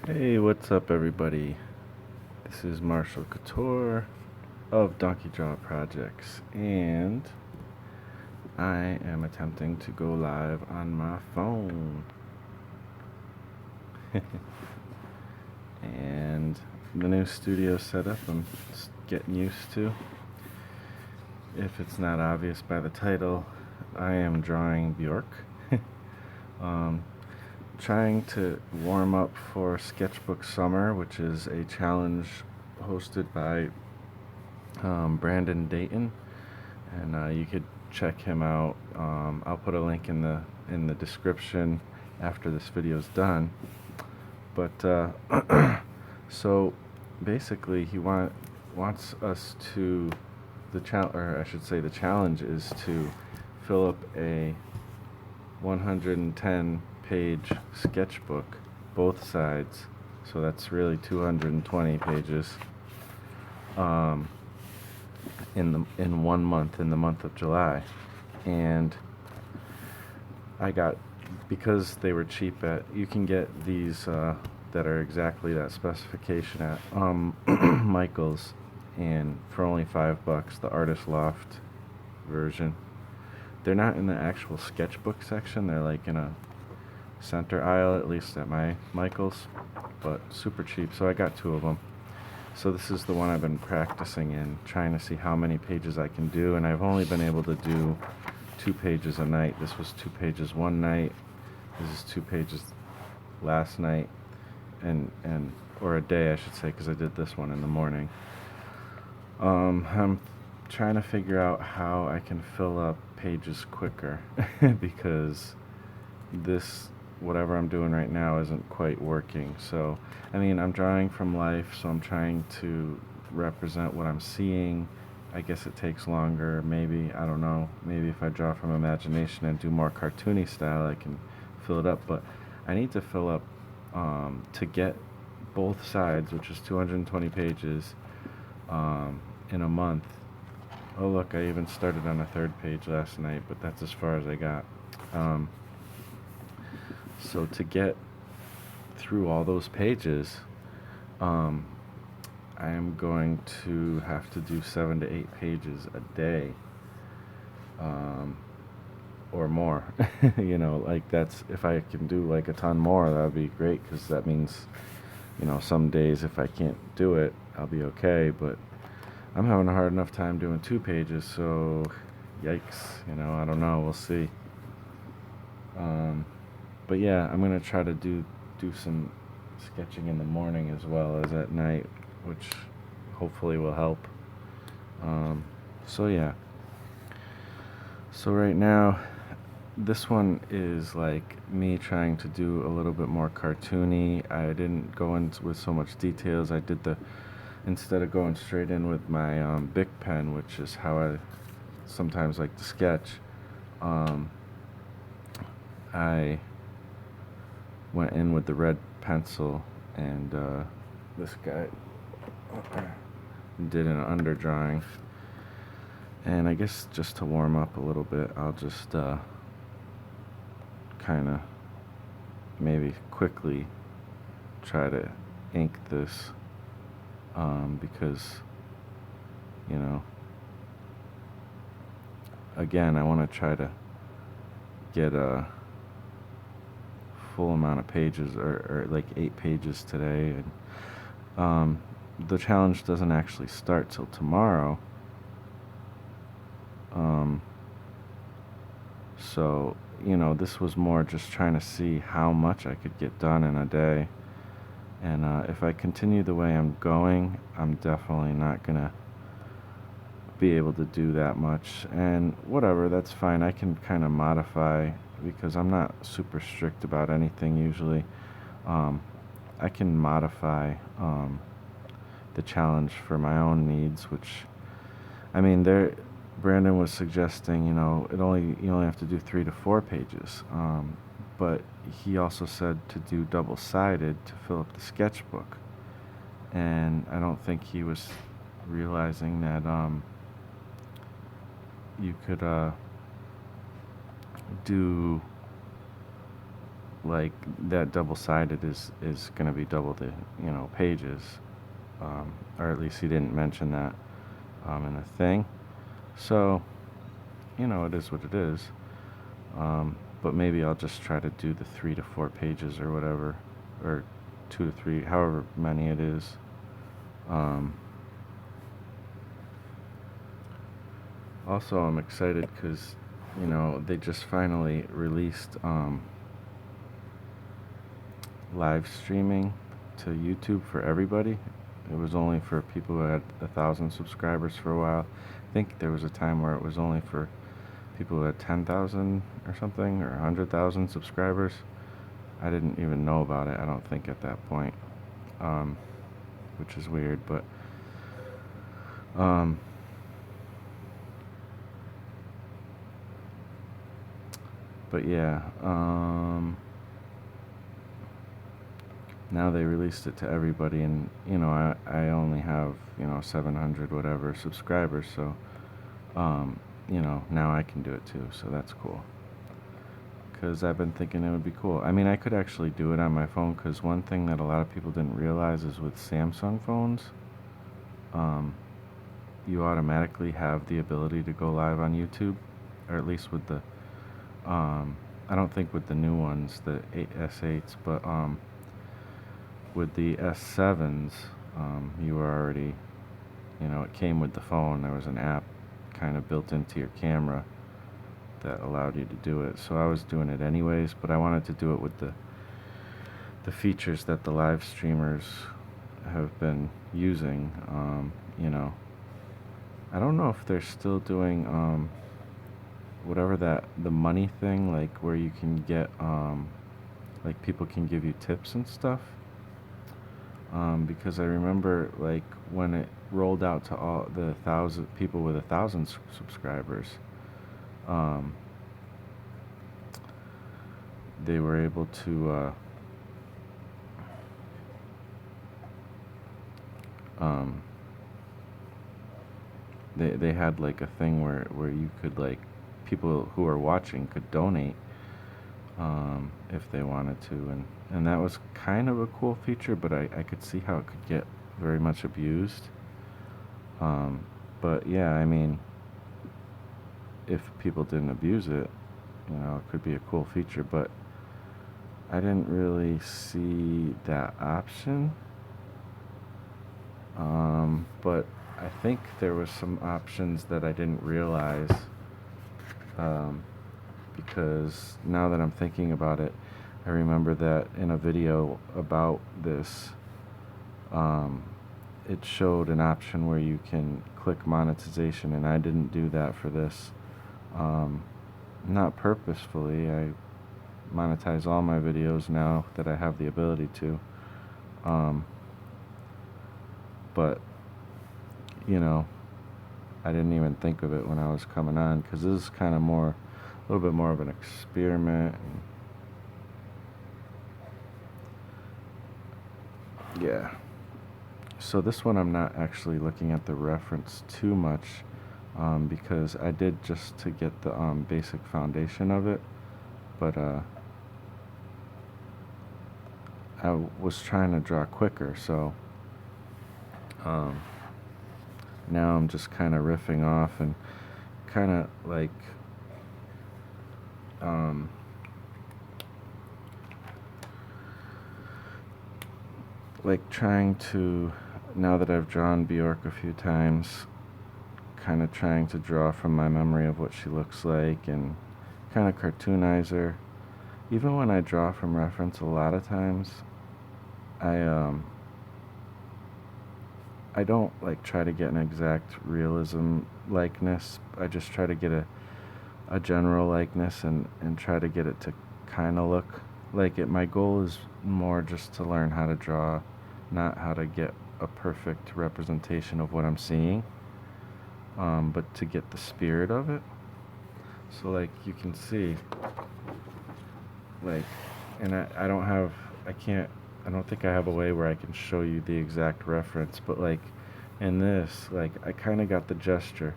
Hey, what's up, everybody? This is Marshall Couture of Donkey Jaw Projects, and I am attempting to go live on my phone. And the new studio setup I'm just getting used to. If it's not obvious by the title, I am drawing Bjork. um, Trying to warm up for Sketchbook Summer, which is a challenge hosted by Brandon Dayton, and you could check him out. I'll put a link in the description after this video's done. But so basically, he wants us to or I should say, the challenge is to fill up a 110-page sketchbook, both sides. So that's really 220 pages. In 1 month, in the month of July. And I got, because they were cheap you can get these that are exactly that specification at Michael's, and for only $5, the Artist Loft version. They're not in the actual sketchbook section, they're like in a center aisle, at least at my Michael's, but super cheap, so I got 2 of them. So this is the one I've been practicing in, trying to see how many pages I can do, and I've only been able to do 2 pages a night. This was 2 pages one night, this is 2 pages last night, or a day I should say, because I did this one in the morning. I'm trying to figure out how I can fill up pages quicker, because whatever I'm doing right now isn't quite working. So, I mean, I'm drawing from life, so I'm trying to represent what I'm seeing. I guess it takes longer, maybe, I don't know. Maybe if I draw from imagination and do more cartoony style, I can fill it up. But I need to fill up, to get both sides, which is 220 pages, in a month. Oh look, I even started on a 3rd page last night, but that's as far as I got. So to get through all those pages, I am going to have to do 7 to 8 pages a day, or more. Like, that's, if I can do like a ton more, that would be great, because that means, some days if I can't do it, I'll be okay. But I'm having a hard enough time doing 2 pages, so yikes, I don't know, we'll see. But yeah, I'm gonna try to do some sketching in the morning as well as at night, which hopefully will help. So yeah. So right now, this one is like me trying to do a little bit more cartoony. I didn't go into with so much details. I did instead of going straight in with my Bic pen, which is how I sometimes like to sketch, I went in with the red pencil, and this guy did an underdrawing. And I guess just to warm up a little bit, I'll just kind of maybe quickly try to ink this, because, again, I want to try to get a full amount of pages, or like 8 pages today. And the challenge doesn't actually start till tomorrow. So, this was more just trying to see how much I could get done in a day. And if I continue the way I'm going, I'm definitely not gonna be able to do that much. And whatever, that's fine. I can kind of modify, because I'm not super strict about anything usually. I can modify the challenge for my own needs, which, I mean, Brandon was suggesting, you only have to do 3 to 4 pages. But he also said to do double-sided to fill up the sketchbook. And I don't think he was realizing that you could do like that double-sided is going to be double the, pages, or at least he didn't mention that in the thing. So, it is what it is. But maybe I'll just try to do the 3 to 4 pages or whatever, or 2 to 3, however many it is. Also, I'm excited because, they just finally released live streaming to YouTube for everybody. It was only for people who had 1,000 subscribers for a while. I think there was a time where it was only for people who had 10,000 or something, or 100,000 subscribers. I didn't even know about it, I don't think, at that point, which is weird, but yeah, now they released it to everybody, and I only have 700 whatever subscribers, so now I can do it too, so that's cool. Because I've been thinking it would be cool. I mean, I could actually do it on my phone, because one thing that a lot of people didn't realize is with Samsung phones, you automatically have the ability to go live on YouTube, or at least with the, I don't think with the new ones, the S8s, but with the S7s, you were already, it came with the phone. There was an app kind of built into your camera that allowed you to do it. So I was doing it anyways, but I wanted to do it with the features that the live streamers have been using. I don't know if they're still doing whatever the money thing, like where you can get like people can give you tips and stuff. Because I remember, like, when it rolled out to all the 1,000 people with 1,000 subscribers, they were able to they had like a thing where you could, like, people who are watching could donate if they wanted to, and that was kind of a cool feature, but I could see how it could get very much abused. But yeah, I mean, if people didn't abuse it, it could be a cool feature, but I didn't really see that option. But I think there was some options that I didn't realize, because now that I'm thinking about it, I remember that in a video about this, it showed an option where you can click monetization, and I didn't do that for this. Not purposefully. I monetize all my videos now that I have the ability to. But I didn't even think of it when I was coming on, because this is kind of a little bit more of an experiment. Yeah. So this one I'm not actually looking at the reference too much, because I did just to get the basic foundation of it, but I was trying to draw quicker, so now I'm just kind of riffing off and kind of like trying to, now that I've drawn Bjork a few times, kind of trying to draw from my memory of what she looks like and kind of cartoonize her. Even when I draw from reference, a lot of times I don't like try to get an exact realism likeness. I just try to get a general likeness and try to get it to kind of look like it. My goal is more just to learn how to draw, not how to get a perfect representation of what I'm seeing, but to get the spirit of it. So like you can see, like, and I don't think I have a way where I can show you the exact reference, but like in this, like I kind of got the gesture.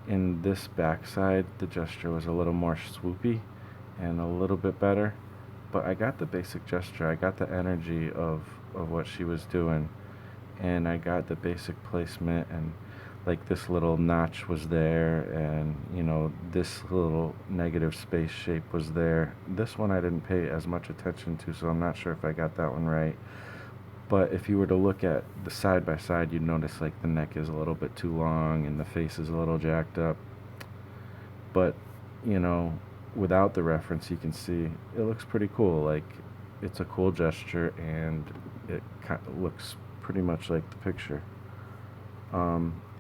In this backside, the gesture was a little more swoopy and a little bit better. but I got the basic gesture. I got the energy of what she was doing, and I got the basic placement, and like this little notch was there, and this little negative space shape was there. This one I didn't pay as much attention to, so I'm not sure if I got that one right. But if you were to look at the side by side, you'd notice like the neck is a little bit too long and the face is a little jacked up. But, you know, without the reference, you can see it looks pretty cool. Like, it's a cool gesture, and it looks pretty much like the picture.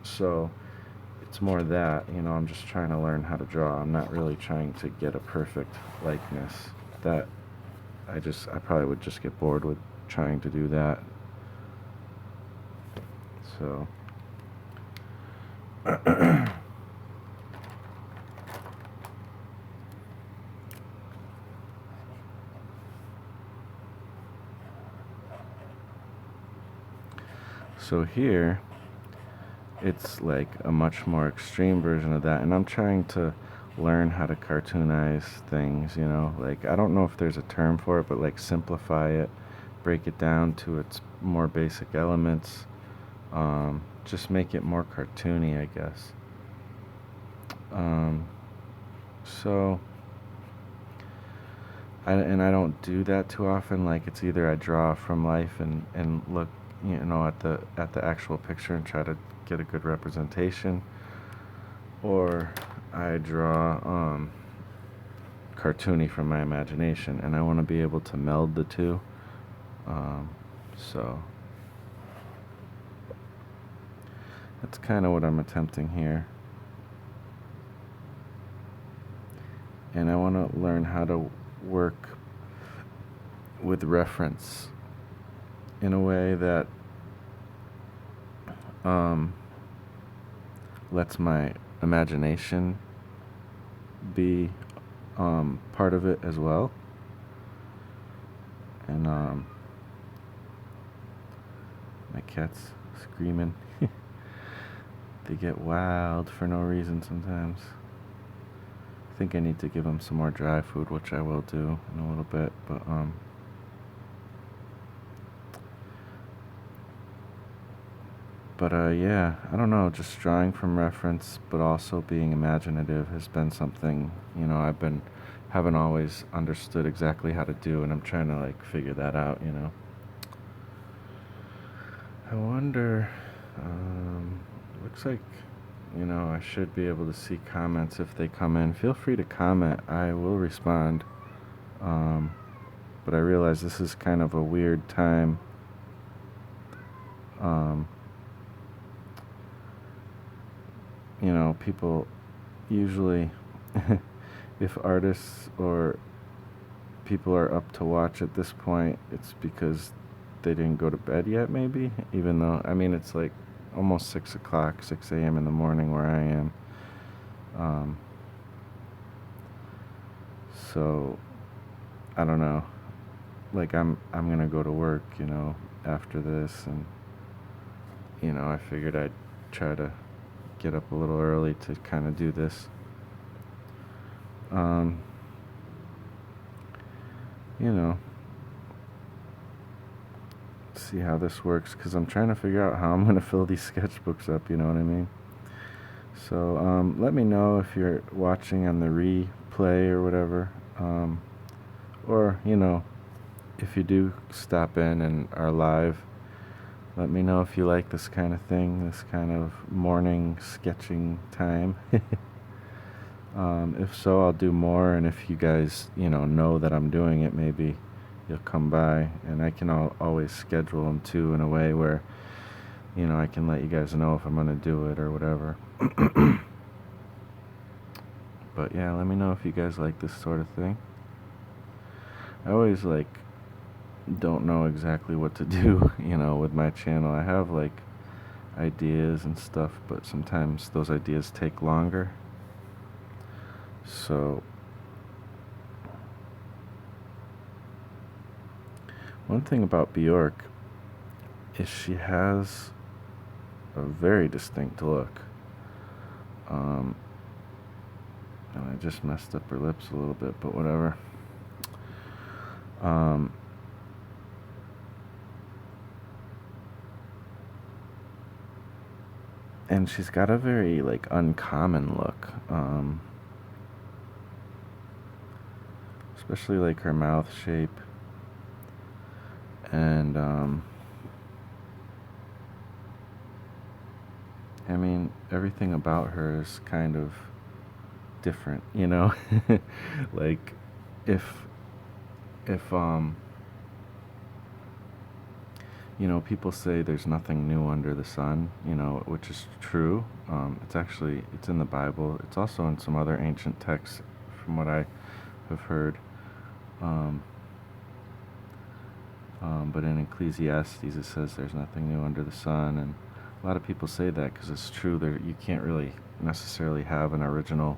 So it's more that, I'm just trying to learn how to draw. I'm not really trying to get a perfect likeness. That I probably would just get bored with trying to do that. So so here it's like a much more extreme version of that, and I'm trying to learn how to cartoonize things, like, I don't know if there's a term for it, but like simplify it, break it down to its more basic elements, just make it more cartoony, I guess. So I don't do that too often. Like, it's either I draw from life and look, at the actual picture and try to get a good representation, or I draw cartoony from my imagination, and I want to be able to meld the two. So that's kind of what I'm attempting here. And I want to learn how to work with reference in a way that lets my imagination be part of it as well. And my cat's screaming. They get wild for no reason sometimes. I think I need to give them some more dry food, which I will do in a little bit, but yeah, I don't know, just drawing from reference, but also being imaginative has been something, haven't always understood exactly how to do, and I'm trying to, like, figure that out, I wonder, looks like, I should be able to see comments if they come in. Feel free to comment, I will respond, but I realize this is kind of a weird time, people usually, if artists or people are up to watch at this point, it's because they didn't go to bed yet, maybe, even though, it's like almost 6 o'clock, 6 a.m. in the morning where I am. So, I don't know, like, I'm gonna go to work, after this, and, I figured I'd try to get up a little early to kind of do this. See how this works, because I'm trying to figure out how I'm going to fill these sketchbooks up, you know what I mean? So let me know if you're watching on the replay or whatever, or if you do stop in and are live, let me know if you like this kind of thing, this kind of morning sketching time. If so, I'll do more, and if you guys, know that I'm doing it, maybe you'll come by, and I can always schedule them too in a way where, I can let you guys know if I'm going to do it or whatever. But yeah, let me know if you guys like this sort of thing. I always, don't know exactly what to do, with my channel. I have, ideas and stuff, but sometimes those ideas take longer. So, one thing about Bjork is she has a very distinct look. And I just messed up her lips a little bit, but whatever. Um, and she's got a very like uncommon look, especially like her mouth shape, and I mean everything about her is kind of different, you know. Like if if you know, people say there's nothing new under the sun, you know, which is true. It's in the Bible. It's also in some other ancient texts, from what I have heard. Um, but in Ecclesiastes, it says there's nothing new under the sun, and a lot of people say that because it's true. There, you can't really necessarily have an original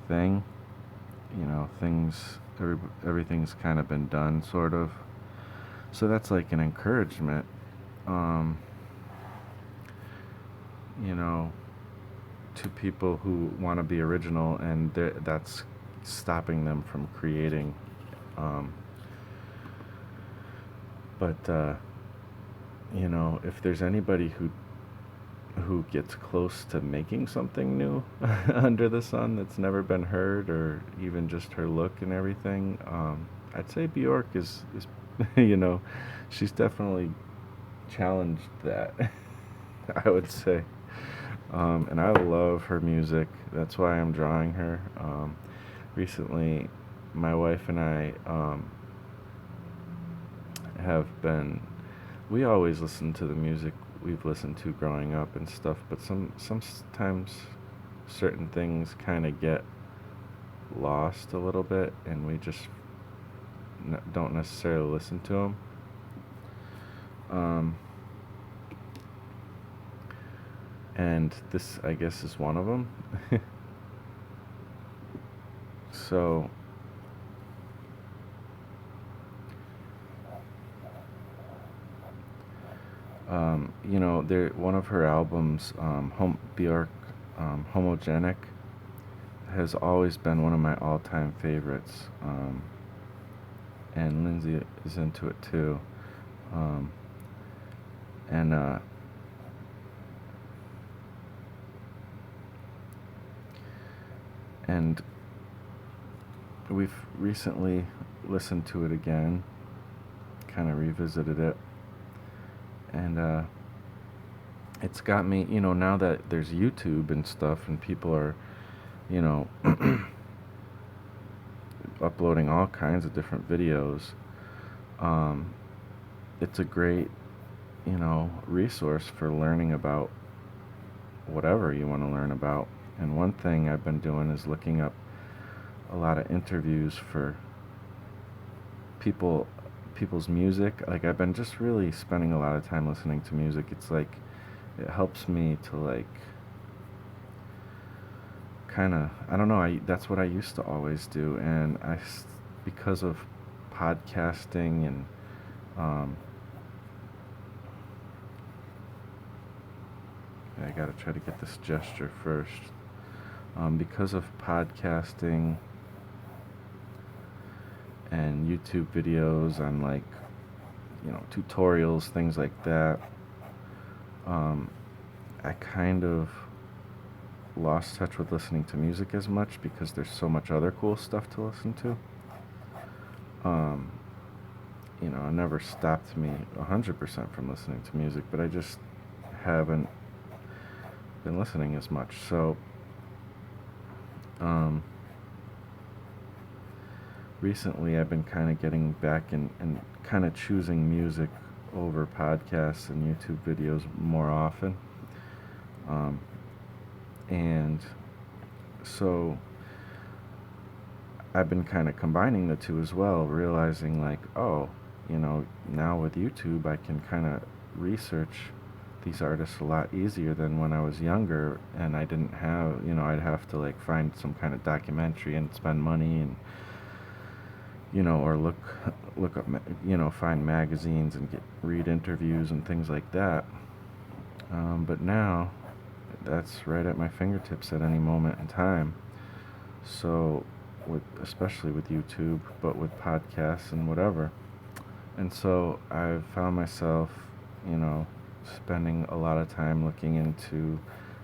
thing. You know, everything's kind of been done, sort of. So that's like an encouragement. Um, you know, to people who want to be original, and that's stopping them from creating. Um, but you know, if there's anybody who gets close to making something new under the sun that's never been heard, or even just her look and everything, I'd say Bjork is you know, she's definitely challenged that. I would say. And I love her music. That's why I'm drawing her. Recently, my wife and I have been. We always listen to the music we've listened to growing up and stuff, but sometimes certain things kind of get lost a little bit, and we just don't necessarily listen to them. And this, I guess, is one of them. So, you know, one of her albums, Bjork, Homogenic, has always been one of my all-time favorites. And Lindsay is into it too. Um, and and we've recently listened to it again, kind of revisited it, and it's got me, you know, now that there's YouTube and stuff, and people are, you know, uploading all kinds of different videos, it's a great, you know, resource for learning about whatever you want to learn about. And one thing I've been doing is looking up a lot of interviews for people's music. Like, I've been just really spending a lot of time listening to music. It's like it helps me to like kind of, I don't know, that's what I used to always do, and because of podcasting and I gotta try to get this gesture first. Because of podcasting and YouTube videos on, like, you know, tutorials, things like that, I kind of lost touch with listening to music as much because there's so much other cool stuff to listen to. You know, it never stopped me 100% from listening to music, but I just haven't been listening as much. So, recently I've been kind of getting back and kind of choosing music over podcasts and YouTube videos more often. And so I've been kind of combining the two as well, realizing like, oh, you know, now with YouTube I can kind of research these artists a lot easier than when I was younger, and I didn't have, you know, I'd have to like find some kind of documentary and spend money, and, you know, or look up, you know, find magazines and read interviews and things like that. But now that's right at my fingertips at any moment in time. So especially with YouTube, but with podcasts and whatever. And so I've found myself, you know, spending a lot of time looking into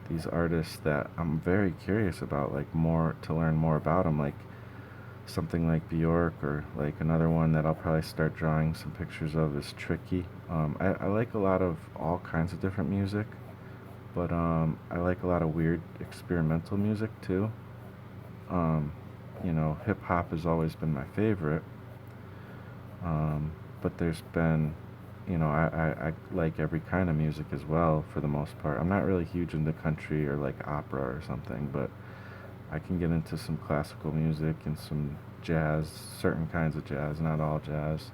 these artists that I'm very curious about, like more to learn more about them, like something like Bjork, or like another one that I'll probably start drawing some pictures of is Tricky. I like a lot of all kinds of different music, but I like a lot of weird experimental music too. Um, Hip hop has always been my favorite, um, but there's been, I like every kind of music as well for the most part. I'm not really huge into country or like opera or something, but I can get into some classical music and some jazz, certain kinds of jazz, not all jazz.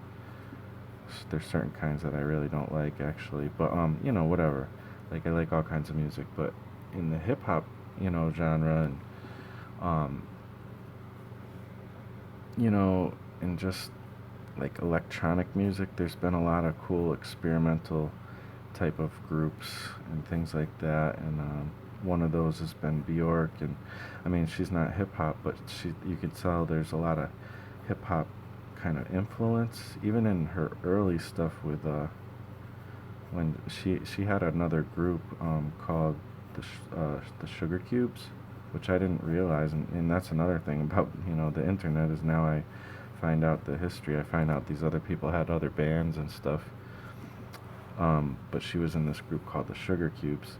There's certain kinds that I really don't like actually, but whatever. Like I like all kinds of music, but in the hip hop, genre, and um, you know, and just like electronic music, there's been a lot of cool experimental type of groups and things like that, and one of those has been Bjork, and I mean she's not hip hop, but you could tell there's a lot of hip hop kind of influence, even in her early stuff with when she had another group called the Sugar Cubes, which I didn't realize, and that's another thing about the internet is now I find out the history. I find out these other people had other bands and stuff, but she was in this group called the Sugar Cubes,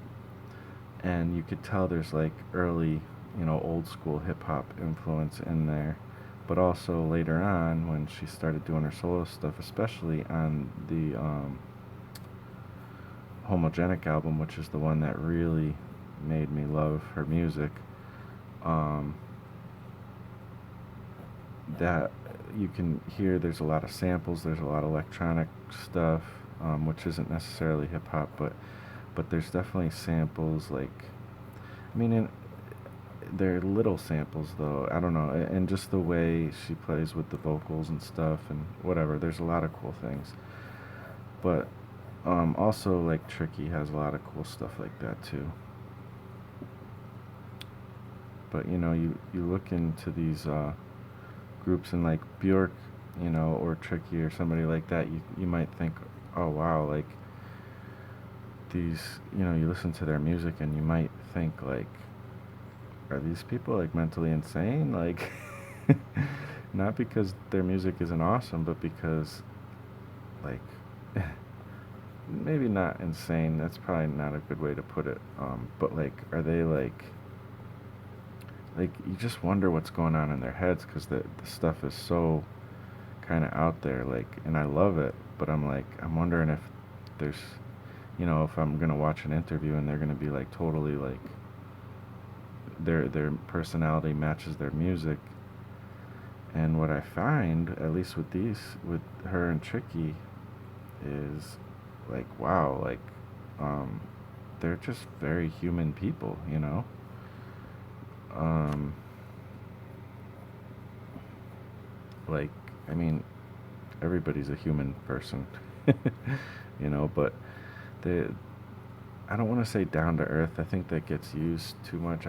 and you could tell there's like early, old school hip hop influence in there, but also later on when she started doing her solo stuff, especially on the Homogenic album, which is the one that really made me love her music. Um, that you can hear there's a lot of samples, there's a lot of electronic stuff, which isn't necessarily hip hop, but there's definitely samples. Like, I mean, they're little samples though. I don't know, and just the way she plays with the vocals and stuff and whatever. There's a lot of cool things, but also like Tricky has a lot of cool stuff like that too. But you look into these groups and like Bjork, or Tricky or somebody like that, you might think, oh wow, like these, you listen to their music and you might think like, are these people like mentally insane? Like, not because their music isn't awesome, but because like, maybe not insane. That's probably not a good way to put it. But like, are they like you just wonder what's going on in their heads because the stuff is so kind of out there, like, and I love it, but I'm wondering if there's, if I'm gonna watch an interview and they're gonna be like totally like their personality matches their music. And what I find, at least with her and Tricky, is like, wow, like they're just very human people, um, like, I mean, everybody's a human person, but they, I don't want to say down to earth. I think that gets used too much.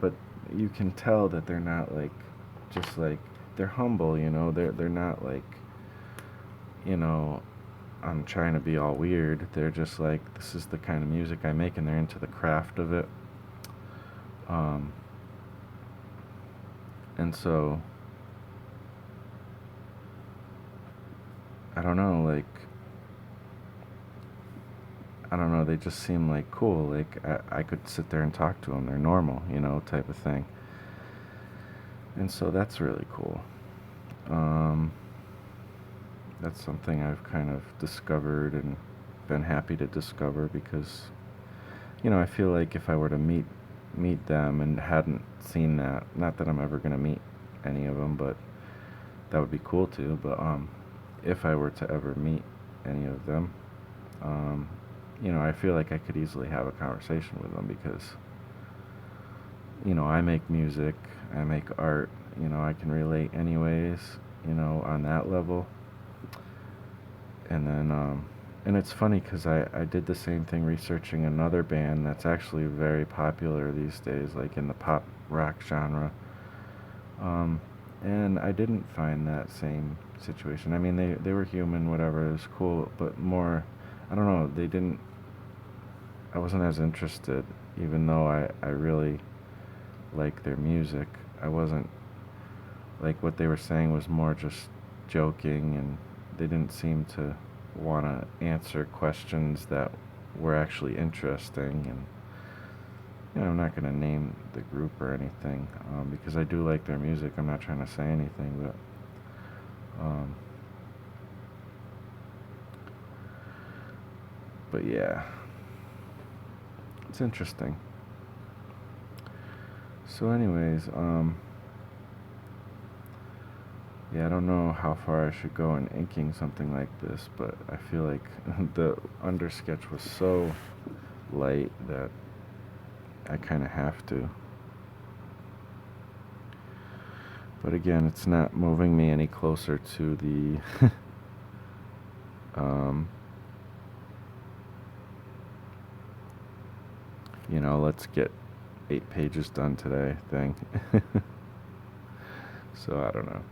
But you can tell that they're not like, just like, they're humble, they're not like, I'm trying to be all weird. They're just like, this is the kind of music I make, and they're into the craft of it. And so, I don't know, like, I don't know, they just seem like cool. Like, I could sit there and talk to them. They're normal, type of thing. And so that's really cool. That's something I've kind of discovered and been happy to discover because, I feel like if I were to meet them and hadn't seen that, not that I'm ever going to meet any of them, but that would be cool too. But if I were to ever meet any of them, I feel like I could easily have a conversation with them because, I make music, I make art, I can relate anyways, on that level. And then, and it's funny because I did the same thing researching another band that's actually very popular these days, like in the pop rock genre. And I didn't find that same situation. I mean, they were human, whatever, it was cool, but more, I don't know, they didn't, I wasn't as interested, even though I really like their music. I wasn't, like, what they were saying was more just joking, and they didn't seem to want to answer questions that were actually interesting. And I'm not going to name the group or anything, because I do like their music. I'm not trying to say anything, um, but yeah, it's interesting. So anyways, yeah, I don't know how far I should go in inking something like this, but I feel like the undersketch was so light that I kind of have to. But again, it's not moving me any closer to the let's get 8 pages done today thing. So I don't know.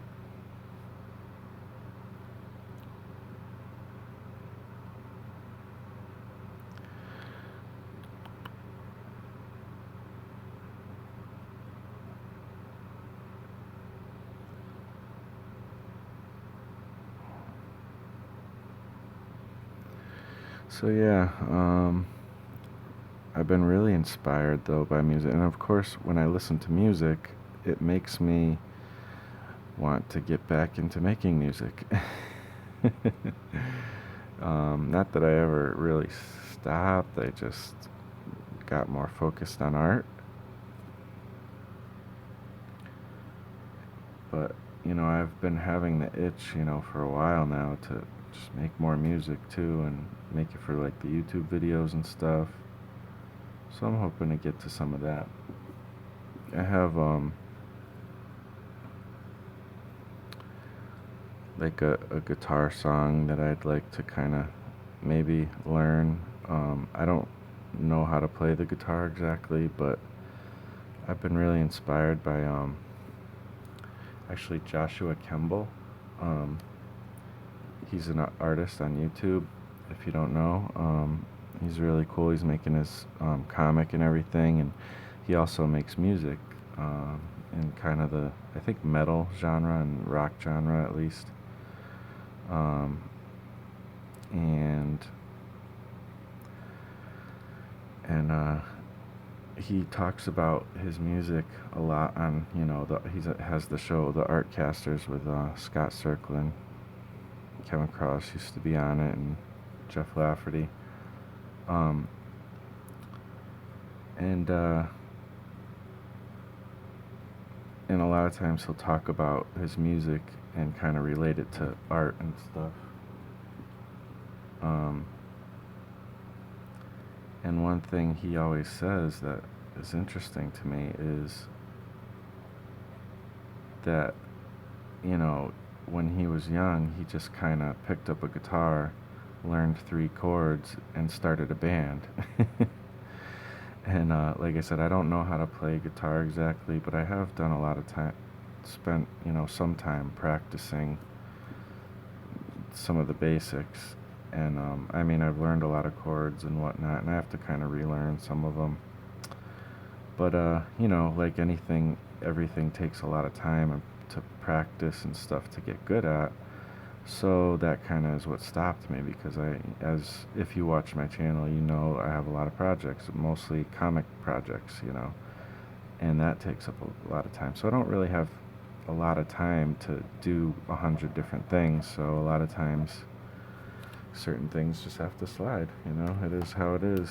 So yeah, I've been really inspired though by music, and of course when I listen to music, it makes me want to get back into making music. Not that I ever really stopped, I just got more focused on art. But, I've been having the itch, for a while now to just make more music too, and make it for like the YouTube videos and stuff. So I'm hoping to get to some of that. I have, like a guitar song that I'd like to kind of maybe learn. I don't know how to play the guitar exactly, but I've been really inspired by actually Joshua Kemble. He's an artist on YouTube, if you don't know. He's really cool. He's making his comic and everything, and he also makes music in kind of the, I think, metal genre and rock genre at least. And he talks about his music a lot on, he has the show The Artcasters with Scott Serklin. Kevin Cross used to be on it, and Jeff Lafferty. And a lot of times he'll talk about his music and kind of relate it to art and stuff. And one thing he always says that is interesting to me is that, when he was young, he just kind of picked up a guitar, learned 3 chords, and started a band. And like I said, I don't know how to play guitar exactly, but I have done a lot of time, spent, some time practicing some of the basics. And I mean, I've learned a lot of chords and whatnot, and I have to kind of relearn some of them. But like anything, everything takes a lot of time to practice and stuff to get good at. So that kind of is what stopped me, because if you watch my channel, I have a lot of projects, mostly comic projects, and that takes up a lot of time. So I don't really have a lot of time to do 100 different things. So a lot of times, certain things just have to slide. It is how it is.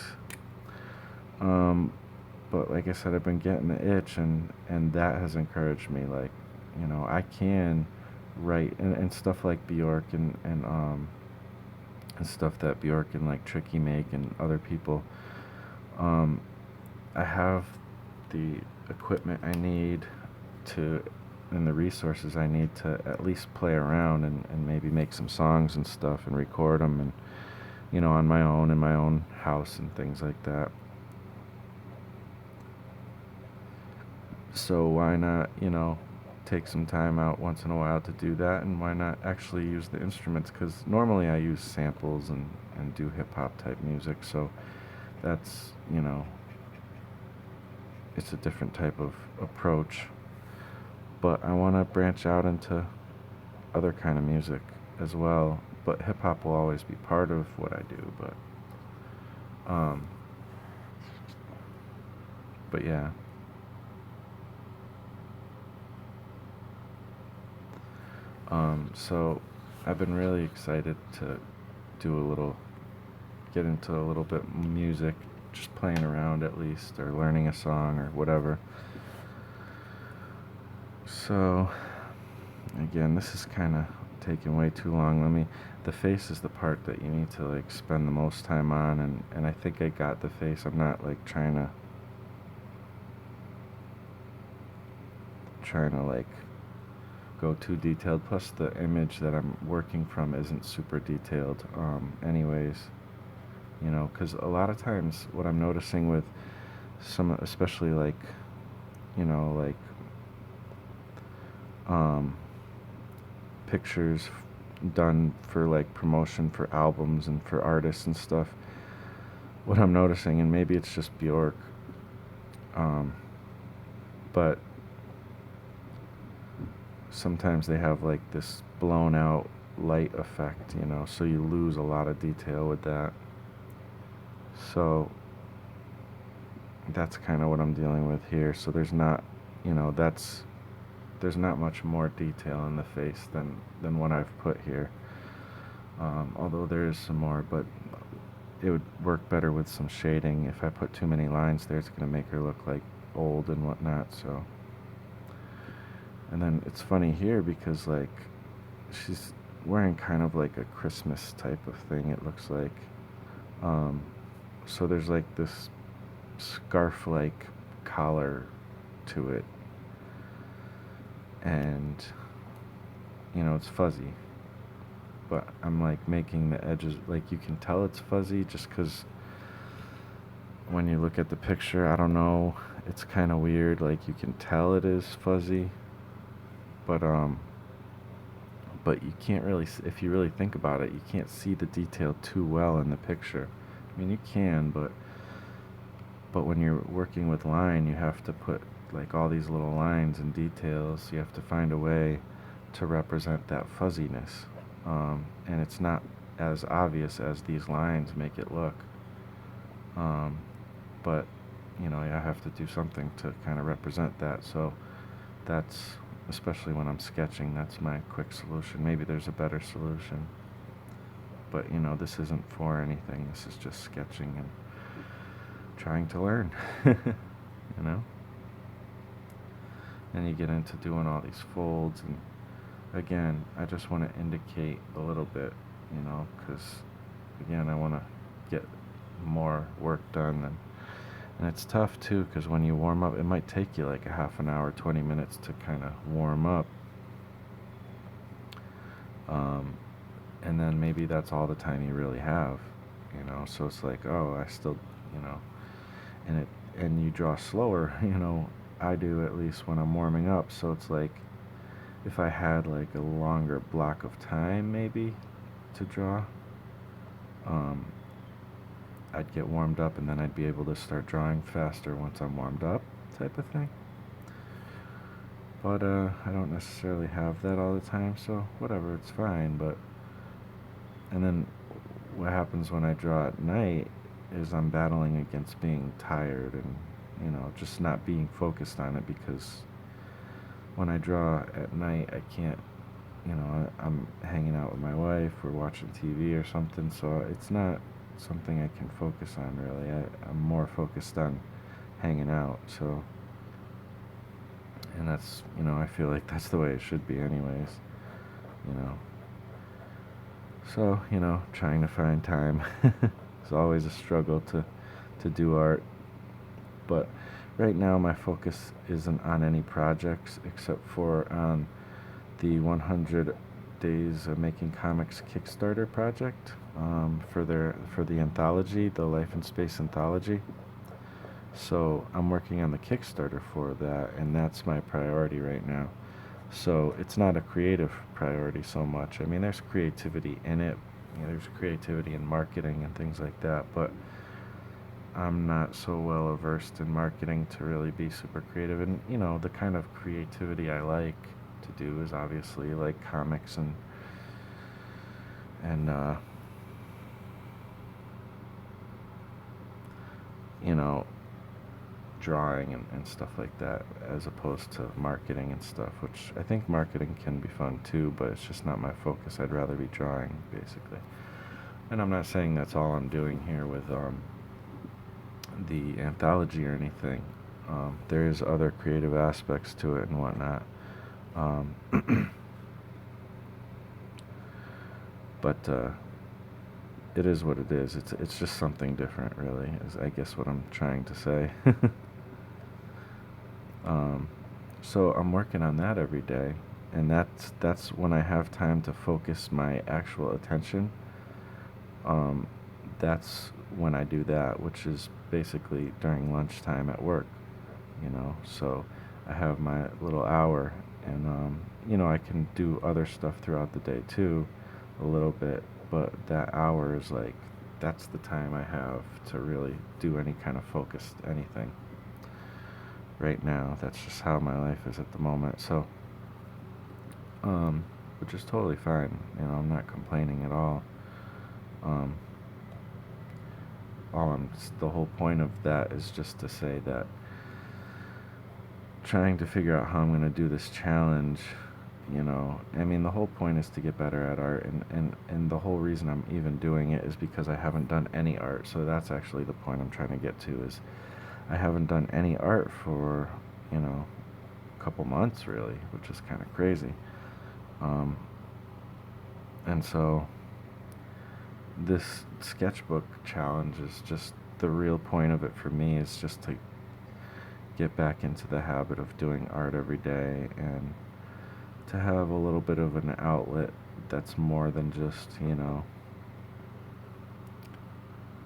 But like I said, I've been getting the itch, and that has encouraged me. Like, I can write and stuff like Bjork and stuff that Bjork and like Tricky make and other people. I have the equipment I need and the resources I need to at least play around and maybe make some songs and stuff and record them, and on my own in my own house and things like that. So why not, take some time out once in a while to do that, and why not actually use the instruments? Because normally I use samples and do hip-hop type music, so that's, it's a different type of approach. But I want to branch out into other kind of music as well, but hip-hop will always be part of what I do, um, but yeah. So I've been really excited to get into a little bit music, just playing around at least, or learning a song or whatever. So, again, this is kind of taking way too long. The face is the part that you need to like spend the most time on, and I think I got the face. I'm not like trying to like go too detailed. Plus, the image that I'm working from isn't super detailed, anyways. Because a lot of times what I'm noticing with some, especially like, like pictures done for like promotion for albums and for artists and stuff, what I'm noticing, and maybe it's just Bjork, but sometimes they have like this blown out light effect, so you lose a lot of detail with that. So that's kind of what I'm dealing with here. So there's not, there's not much more detail in the face than what I've put here. Although there is some more, but it would work better with some shading. If I put too many lines there, it's going to make her look like old and whatnot. So, and then it's funny here because like she's wearing kind of like a Christmas type of thing, it looks like. So there's like this scarf-like collar to it, and it's fuzzy, but I'm like making the edges, like you can tell it's fuzzy just because when you look at the picture, I don't know, it's kind of weird, like you can tell it is fuzzy, but you can't really, if you really think about it, you can't see the detail too well in the picture. I mean, you can, but when you're working with line, you have to put like all these little lines and details. You have to find a way to represent that fuzziness, and it's not as obvious as these lines make it look. But I have to do something to kind of represent that. So that's, especially when I'm sketching, that's my quick solution. Maybe there's a better solution, but this isn't for anything. This is just sketching and trying to learn. Then you get into doing all these folds, and again, I just want to indicate a little bit, because again, I want to get more work done, and it's tough too, because when you warm up, it might take you like a half an hour, 20 minutes to kind of warm up, and then maybe that's all the time you really have, so it's like, oh, I still, and you draw slower, I do, at least when I'm warming up. So it's like if I had like a longer block of time maybe to draw, I'd get warmed up and then I'd be able to start drawing faster once I'm warmed up, type of thing. But I don't necessarily have that all the time, so whatever, it's fine. But and then what happens when I draw at night is I'm battling against being tired and just not being focused on it, because when I draw at night, I can't, I'm hanging out with my wife, we're watching TV or something, so it's not something I can focus on really. I'm more focused on hanging out, so, and that's, I feel like that's the way it should be anyways, so, trying to find time. It's always a struggle to do art. But right now my focus isn't on any projects except for on the 100 Days of Making Comics Kickstarter project, for the anthology, the Life in Space anthology. So I'm working on the Kickstarter for that, and that's my priority right now. So it's not a creative priority so much. I mean, there's creativity in it. You know, there's creativity in marketing and things like that, but I'm not so well versed in marketing to really be super creative. And you know, the kind of creativity I like to do is obviously like comics and you know, drawing and stuff like that, as opposed to marketing and stuff, which I think marketing can be fun too, but it's just not my focus. I'd rather be drawing, basically. And I'm not saying that's all I'm doing here with the anthology or anything. There's other creative aspects to it and whatnot. Um, but it is what it is. It's just something different, really, is I guess what I'm trying to say. um, so I'm working on that every day, and that's when I have time to focus my actual attention. Um, that's when I do that, which is basically during lunchtime at work. So I have my little hour, and I can do other stuff throughout the day too, a little bit, but that hour is like, that's the time I have to really do any kind of focused anything. Right now, that's just how my life is at the moment. So, which is totally fine. I'm not complaining at all. Um, the whole point of that is just to say that trying to figure out how I'm going to do this challenge, I mean, the whole point is to get better at art, and the whole reason I'm even doing it is because I haven't done any art. So that's actually the point I'm trying to get to, is I haven't done any art for, a couple months, really, which is kind of crazy. And so this sketchbook challenge is just, the real point of it for me is just to get back into the habit of doing art every day, and to have a little bit of an outlet that's more than just,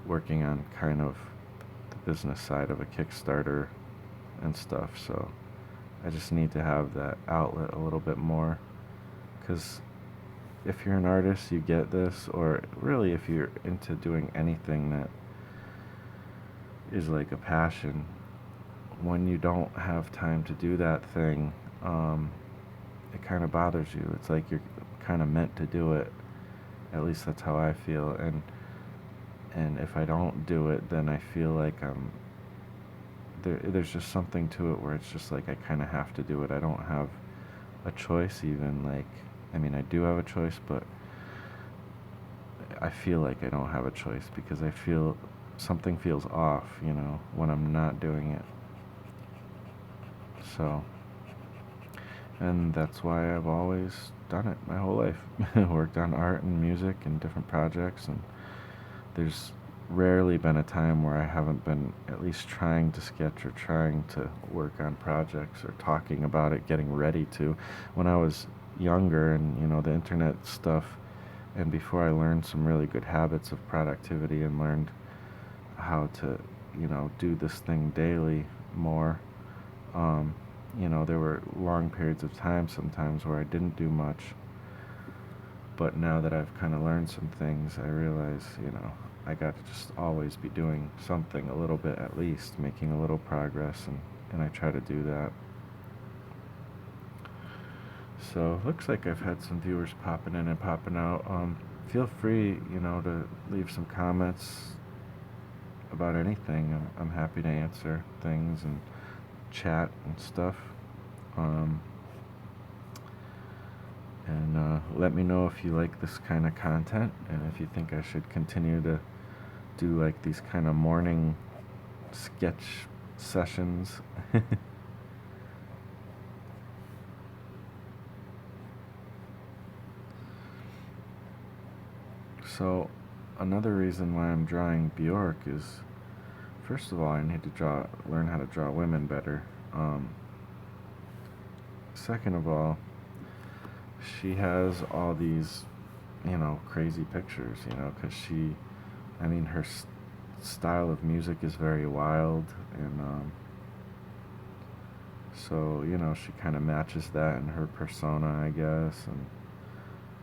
working on kind of the business side of a Kickstarter and stuff. So I just need to have that outlet a little bit more, because if you're an artist, you get this, or really if you're into doing anything that is like a passion, when you don't have time to do that thing, it kind of bothers you. It's like you're kind of meant to do it. At least that's how I feel. And if I don't do it, then I feel like there's just something to it where it's just like I kind of have to do it. I don't have a choice even. Like, I mean, I do have a choice, but I feel like I don't have a choice, because I feel something feels off, when I'm not doing it. So, and that's why I've always done it my whole life. Worked on art and music and different projects, and there's rarely been a time where I haven't been at least trying to sketch or trying to work on projects or talking about it, getting ready to. When I was younger, and the internet stuff, and before I learned some really good habits of productivity and learned how to do this thing daily more, there were long periods of time sometimes where I didn't do much. But now that I've kind of learned some things, I realize, I got to just always be doing something a little bit, at least making a little progress, and I try to do that. So looks like I've had some viewers popping in and popping out. Feel free, to leave some comments about anything. I'm happy to answer things and chat and stuff. And let me know if you like this kind of content, and if you think I should continue to do like these kind of morning sketch sessions. So another reason why I'm drawing Bjork is, first of all, I need to learn how to draw women better. Second of all, she has all these, crazy pictures, because her style of music is very wild, and So, she kind of matches that in her persona, I guess. And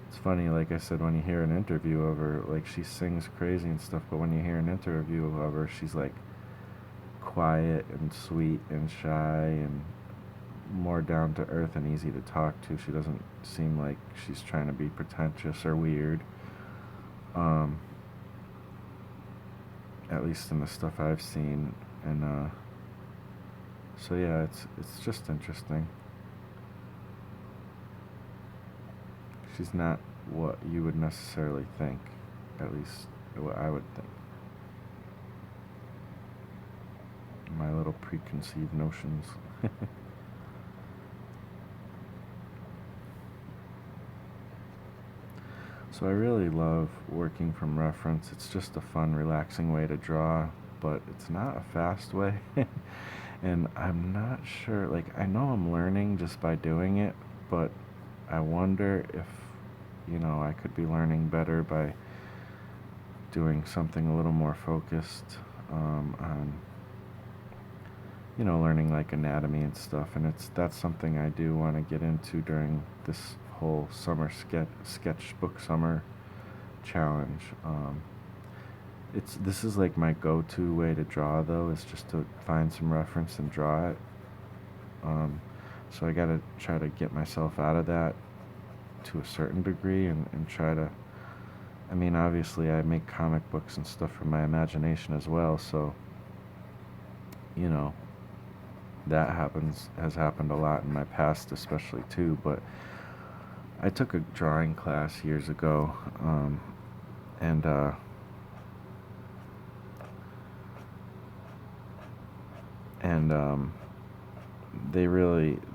it's funny, like I said, when you hear an interview of her, like, she sings crazy and stuff, but when you hear an interview of her, she's like quiet and sweet and shy and more down to earth and easy to talk to. She doesn't seem like she's trying to be pretentious or weird. At least in the stuff I've seen. And so yeah, it's just interesting. She's not what you would necessarily think, at least what I would think. My little preconceived notions. So I really love working from reference. It's just a fun, relaxing way to draw, but it's not a fast way. And I'm not sure, like, I know I'm learning just by doing it, but I wonder if, I could be learning better by doing something a little more focused on, learning like anatomy and stuff. And that's something I do want to get into during this whole summer sketchbook summer challenge. This is like my go-to way to draw, though, is just to find some reference and draw it. So I gotta try to get myself out of that to a certain degree and try to, I mean, obviously I make comic books and stuff from my imagination as well, so that has happened a lot in my past, especially too. But I took a drawing class years ago, and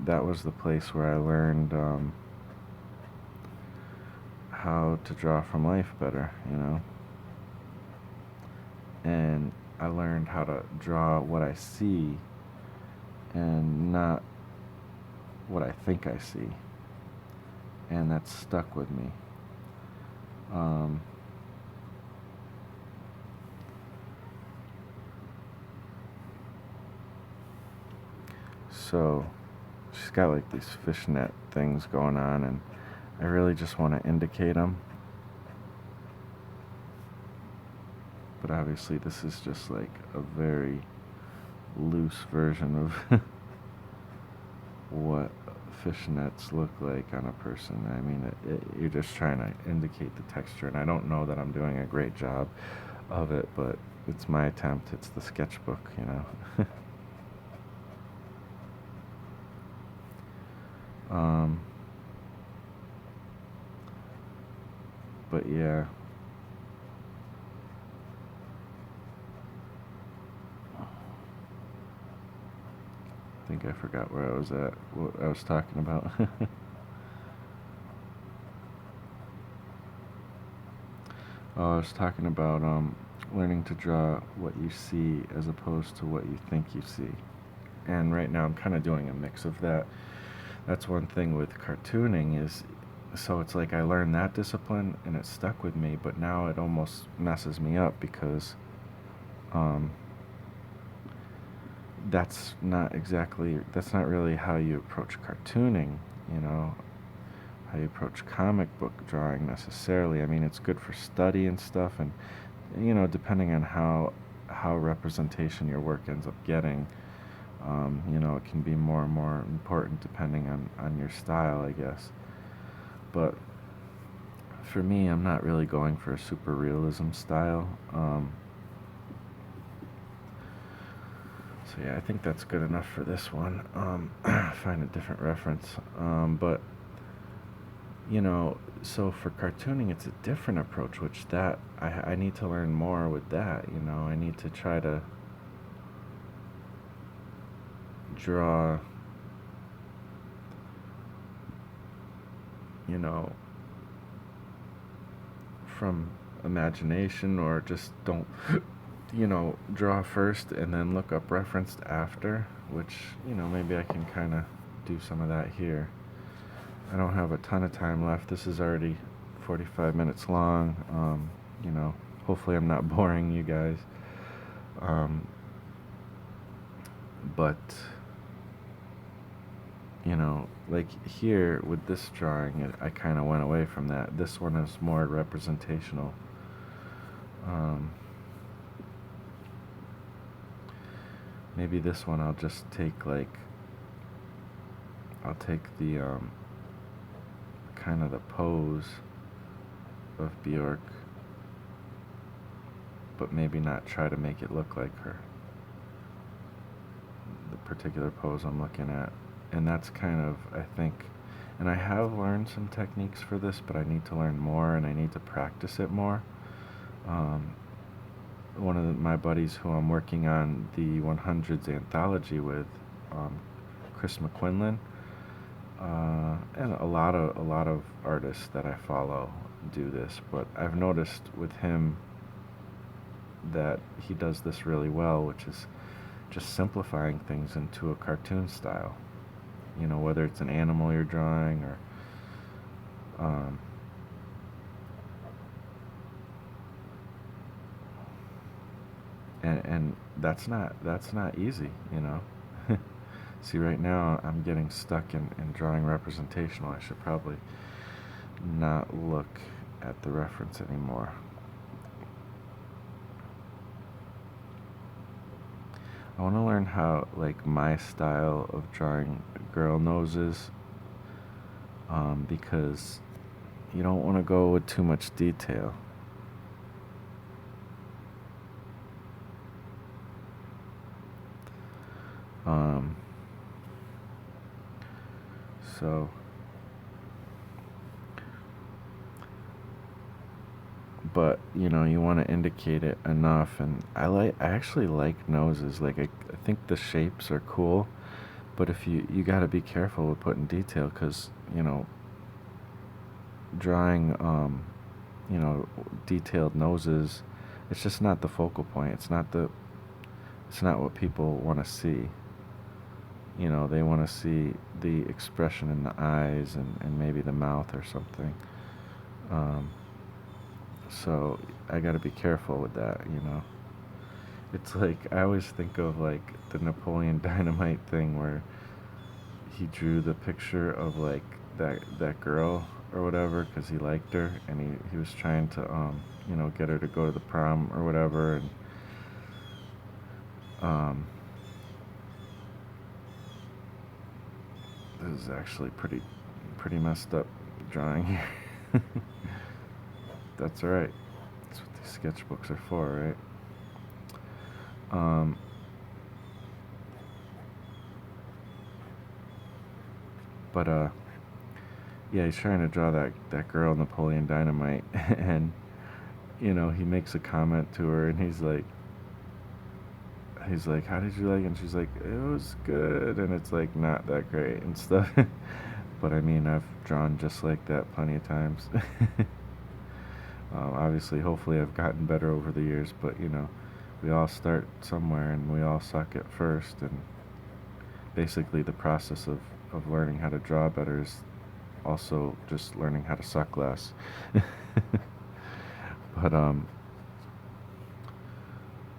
that was the place where I learned how to draw from life better, and I learned how to draw what I see and not what I think I see, and that stuck with me. So she's got like these fishnet things going on, and I really just want to indicate them. But obviously this is just like a very loose version of what fishnets look like on a person. I mean, you're just trying to indicate the texture, and I don't know that I'm doing a great job of it, but it's my attempt. It's the sketchbook, But yeah. I think I forgot where I was at, what I was talking about. I was talking about learning to draw what you see as opposed to what you think you see. And right now I'm kind of doing a mix of that. That's one thing with cartooning is, so it's like I learned that discipline and it stuck with me, but now it almost messes me up because that's not really how you approach cartooning, how you approach comic book drawing necessarily. I mean, it's good for study and stuff, and depending on how representation your work ends up getting, it can be more and more important depending on your style, I guess. But for me, I'm not really going for a super realism style. So yeah, I think that's good enough for this one. Find a different reference. But so for cartooning, it's a different approach, which that I need to learn more with that. I need to try to draw, from imagination, or just don't, draw first and then look up referenced after, which, maybe I can kind of do some of that here. I don't have a ton of time left. This is already 45 minutes long. Hopefully I'm not boring you guys. But you know, like here with this drawing, I kind of went away from that. This one is more representational. Um, maybe this one I'll just take like, I'll take the kind of the pose of Bjork, but maybe not try to make it look like her, the particular pose I'm looking at. And that's kind of, I think, and I have learned some techniques for this, but I need to learn more and I need to practice it more. One of my buddies who I'm working on the 100s anthology with, Chris McQuinlan, and a lot of artists that I follow do this, but I've noticed with him that he does this really well, which is just simplifying things into a cartoon style. You know, whether it's an animal you're drawing or and that's not easy, you know. See, right now I'm getting stuck in drawing representational. I should probably not look at the reference anymore. I want to learn how, like, my style of drawing girl noses, because you don't want to go with too much detail. So, but you know, you want to indicate it enough, and I actually like noses. Like, I think the shapes are cool, but if you got to be careful with putting detail, because you know, drawing you know, detailed noses, it's just not the focal point. It's not what people want to see. You know, they want to see the expression in the eyes and maybe the mouth or something. So I got to be careful with that, you know. It's like, I always think of like the Napoleon Dynamite thing where he drew the picture of like that girl or whatever because he liked her, and he was trying to you know, get her to go to the prom or whatever, and this is actually pretty messed up drawing here. That's alright. That's what these sketchbooks are for, right? But yeah, he's trying to draw that girl, Napoleon Dynamite, and you know, he makes a comment to her, and he's like, how did you like it? And she's like, it was good, and it's like not that great and stuff. But I mean, I've drawn just like that plenty of times. Obviously, hopefully I've gotten better over the years, but you know, we all start somewhere and we all suck at first, and basically the process of learning how to draw better is also just learning how to suck less.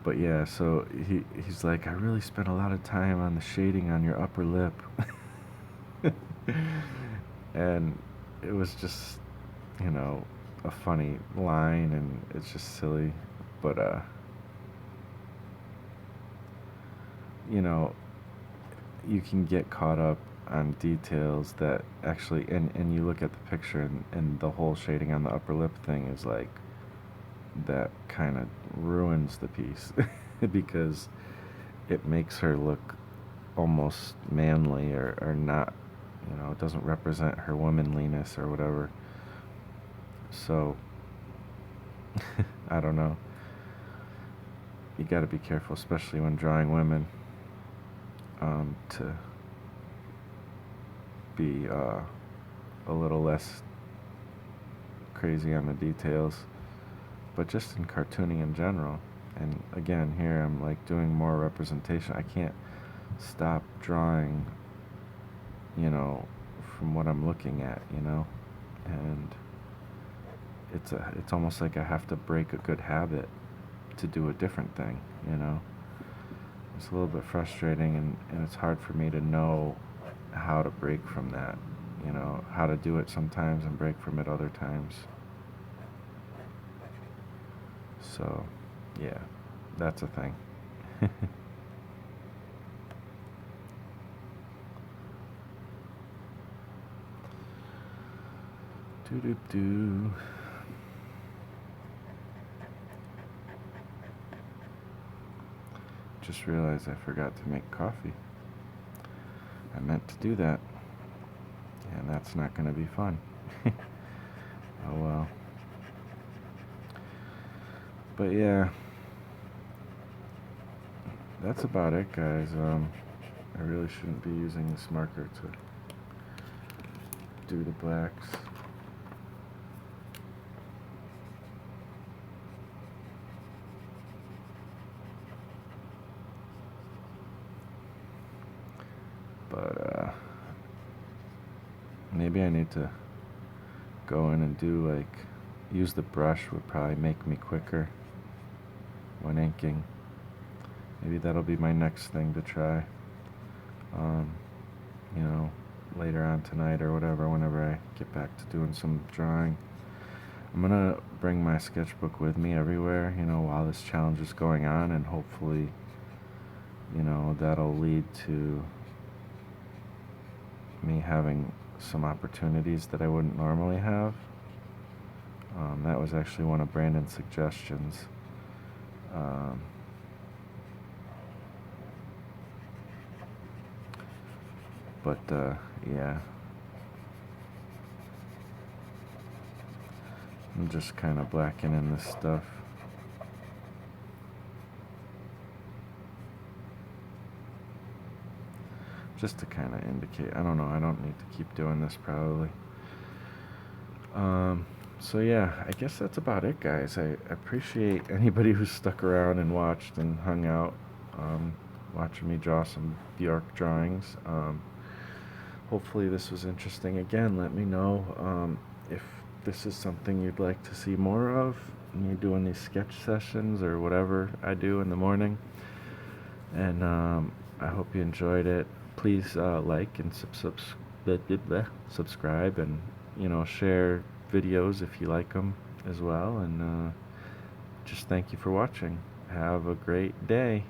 But yeah, so he's like, I really spent a lot of time on the shading on your upper lip. And it was just, you know, a funny line, and it's just silly, but you know, you can get caught up on details that actually, and you look at the picture, and the whole shading on the upper lip thing is like, that kind of ruins the piece because it makes her look almost manly, or not, you know, it doesn't represent her womanliness or whatever. So I don't know, you got to be careful, especially when drawing women, to be a little less crazy on the details, but just in cartooning in general. And again, here I'm like doing more representation. I can't stop drawing, you know, from what I'm looking at, you know, and it's almost like I have to break a good habit to do a different thing, you know. It's a little bit frustrating, and it's hard for me to know how to break from that, how to do it sometimes and break from it other times. So, yeah, that's a thing. Doo-doo-doo. Just realized I forgot to make coffee. I meant to do that, and that's not going to be fun. Oh well. But yeah, that's about it, guys. I really shouldn't be using this marker to do the blacks. But maybe I need to go in and do use the brush would probably make me quicker when inking. Maybe that'll be my next thing to try. Later on tonight or whatever, whenever I get back to doing some drawing. I'm gonna bring my sketchbook with me everywhere, while this challenge is going on, and hopefully, that'll lead to me having some opportunities that I wouldn't normally have. That was actually one of Brandon's suggestions. But yeah, I'm just kind of blacking in this stuff. Just to kind of indicate, I don't know, I don't need to keep doing this probably. So yeah, I guess that's about it, guys. I appreciate anybody who stuck around and watched and hung out, watching me draw some Bjork drawings. Hopefully this was interesting. Again, let me know if this is something you'd like to see more of, me doing these sketch sessions or whatever I do in the morning. And I hope you enjoyed it. Please like and subscribe, and share videos if you like them as well. And just thank you for watching. Have a great day.